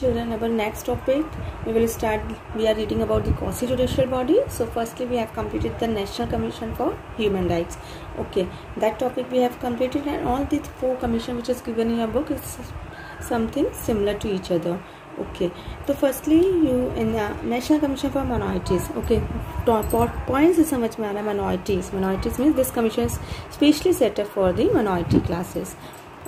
Children, our next topic we are reading about the quasi-judicial body. So firstly we have completed the National Commission for Human Rights. Okay, that topic we have completed, and all the 4 commission which is given in your book is something similar to each other. Okay, so firstly you in the National Commission for Minorities. Okay, points is समझ में आ रहा है. Minorities means this commission is specially set up for the minority classes.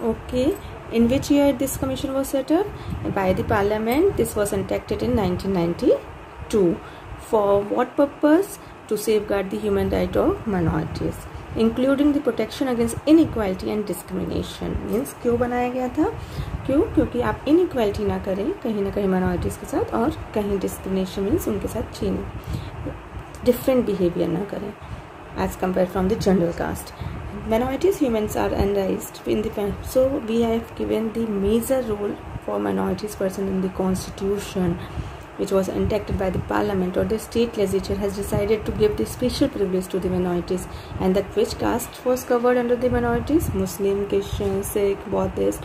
Okay, in which year this commission was set up? By the parliament. This was enacted in 1992. For what purpose? To safeguard the human right of minorities, including the protection against inequality and discrimination. Means क्यों बनाया गया था? क्योंकि आप inequality ना करें कहीं ना कहीं minorities के साथ, और कहीं discrimination means उनके साथ different behavior ना करें as compared from the general caste. Minorities humans are enraiced in the, so we have given the major role for minorities person in the constitution, which was enacted by the parliament, or the state legislature has decided to give the special privilege to the minorities. And that which caste was covered under the minorities? Muslim, Christian, Sikh, Buddhist,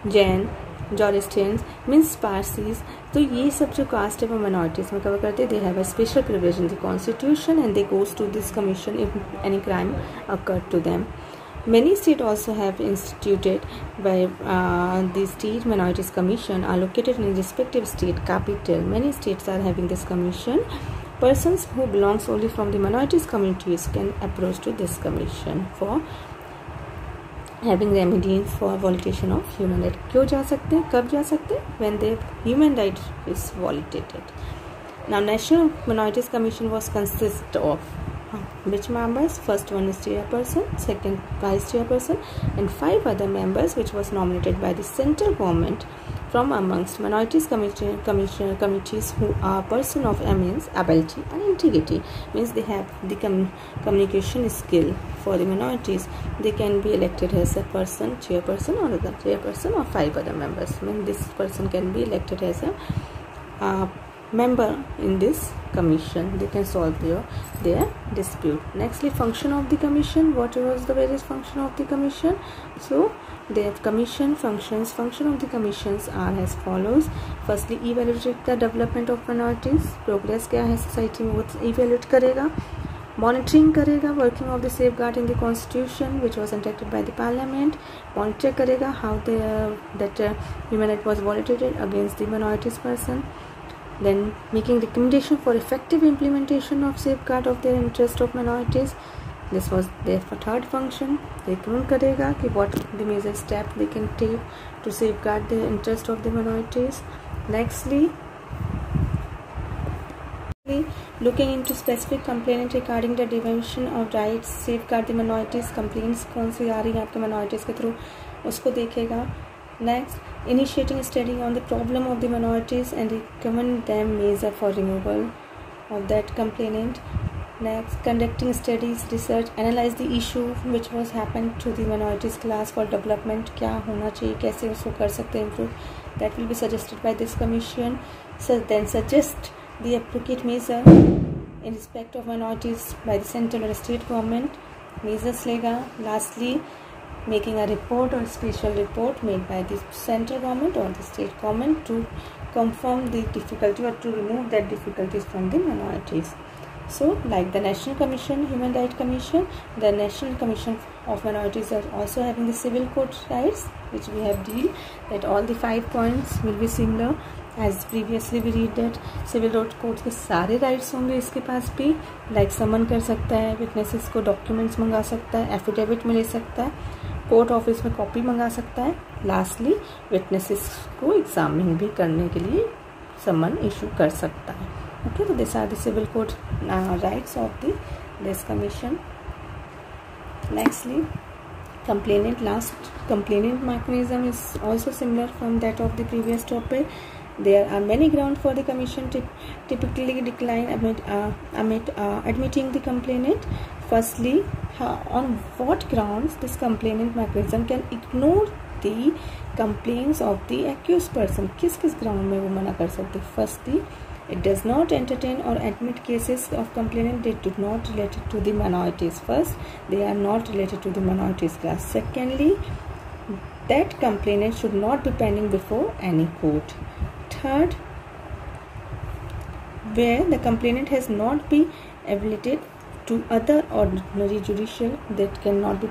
Jain, Zoroastrians means Parsis. तो ये सब जो cast है वो minorities में cover करते हैं. They have a special privilege in the constitution and they goes to this commission if any crime occurred to them. Many states also have instituted by the state minorities commission are located in respective state capital. Many states are having this commission. Persons who belongs only from the minorities communities can approach to this commission for having remedies for violation of human right. क्यों जा सकते हैं, कब जा सकते हैं? When their human right is violated. Now National Minorities Commission was consist of which members? First one is chairperson, second vice chairperson, and 5 other members which was nominated by the central government from amongst minorities committees who are person of immense ability and integrity. Means they have the communication skill. For the minorities, they can be elected as a person, chairperson, or the chairperson, or 5 other members. I mean, this person can be elected as a member in this commission. They can solve their dispute. Nextly, function of the commission. What was the various function of the commission? So they have commission functions. Function of the commissions are as follows. Firstly, evaluate the development of minorities. Progress क्या है society में वो evaluate करेगा. Monitoring करेगा working of the safeguard in the constitution which was enacted by the parliament. Monitor करेगा how that human right was violated against the minorities person. Then making recommendation for effective implementation of safeguard of their interest of minorities. This was their third function. Recommend करेगा कि what the major step they can take to safeguard the interest of the minorities. Nextly, looking into specific complaint regarding the deprivation of rights, safeguard the minorities. Complaints कौन सी आ रही है आपके minorities के through उसको देखेगा. Next, initiating study on the problem of the minorities and recommend them measure for removal of that complainant. Next, conducting studies, research, analyze the issue which was happened to the minorities class for development. क्या होना चाहिए, कैसे उसको कर सकते हैं improve. That will be suggested by this commission. So then suggest the appropriate measure in respect of minorities by the central or state government. Measures लेगा. Lastly, making a report or special report made by the central government or the state government to confirm the difficulty or to remove that difficulties from the minorities. So like the National Commission, Human Rights Commission, the National Commission of Minorities are also having the civil court rights which we have deal that all the 5 points will be similar as previously we read that civil court के सारे rights होंगे इसके पास भी. like summon कर सकता है, witnesses को documents मंगा सकता है, affidavit में ले सकता है, कोर्ट ऑफिस में कॉपी मंगा सकता है. लास्टली विटनेसेस को एग्जामिन भी करने के लिए समन इशू कर सकता है. ओके, तो this are the civil code rights of this commission. Nextly, complainant. Last, complainant mechanism is also similar from that of the previous topic. There are many grounds for the commission to typically decline admitting the complainant. Firstly, on what grounds this complainant mechanism can ignore the complaints of the accused person. किस ground में वो मना कर सकते? Firstly, it does not entertain or admit cases of complainant that do not related to the minorities. First, they are not related to the minorities class. Secondly, that complainant should not be pending before any court. third, where the complainant has not been ablated to other ordinary judicial that cannot be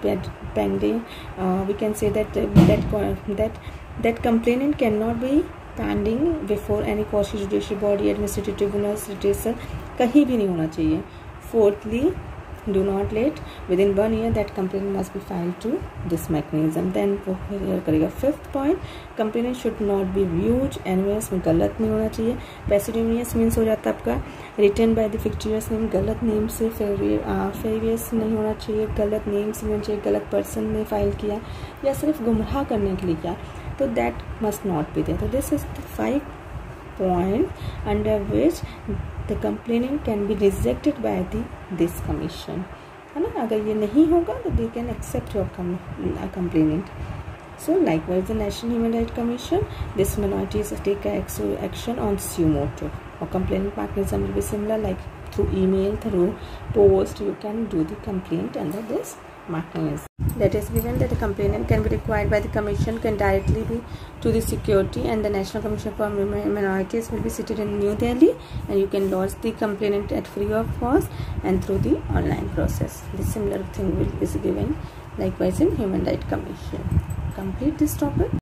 pending. We can say that that complainant cannot be pending before any quasi judicial body, administrative tribunals, redressal, कहीं भी नहीं होना चाहिए. Fourthly, do not let within 1 year that complaint must be filed to this mechanism. Then करेगा. Fifth point, complainant should not be viewed anonymous में गलत नहीं होना चाहिए. Pseudonymous means हो जाता है आपका written by the fictitious name, गलत नेम से फेरियस नहीं होना चाहिए, गलत नेम से नहीं चाहिए, गलत पर्सन ने फाइल किया या सिर्फ गुमराह करने के लिए किया, तो that must not be there. So this is the 5 points under which the complainant can be rejected by this commission, है ना. अगर ये नहीं होगा तो they can accept your complainant. So likewise the National Human Rights Commission, this minorities take action on suo motu, or complaint mechanism will be similar, like through email, through post, you can do the complaint under this mechanism. That is given that the complainant can be required by the commission, can directly be to the security, and the National Commission for Minorities will be seated in New Delhi, and you can lodge the complainant at free of cost and through the online process. The similar thing is given likewise in Human Rights Commission. Complete this topic.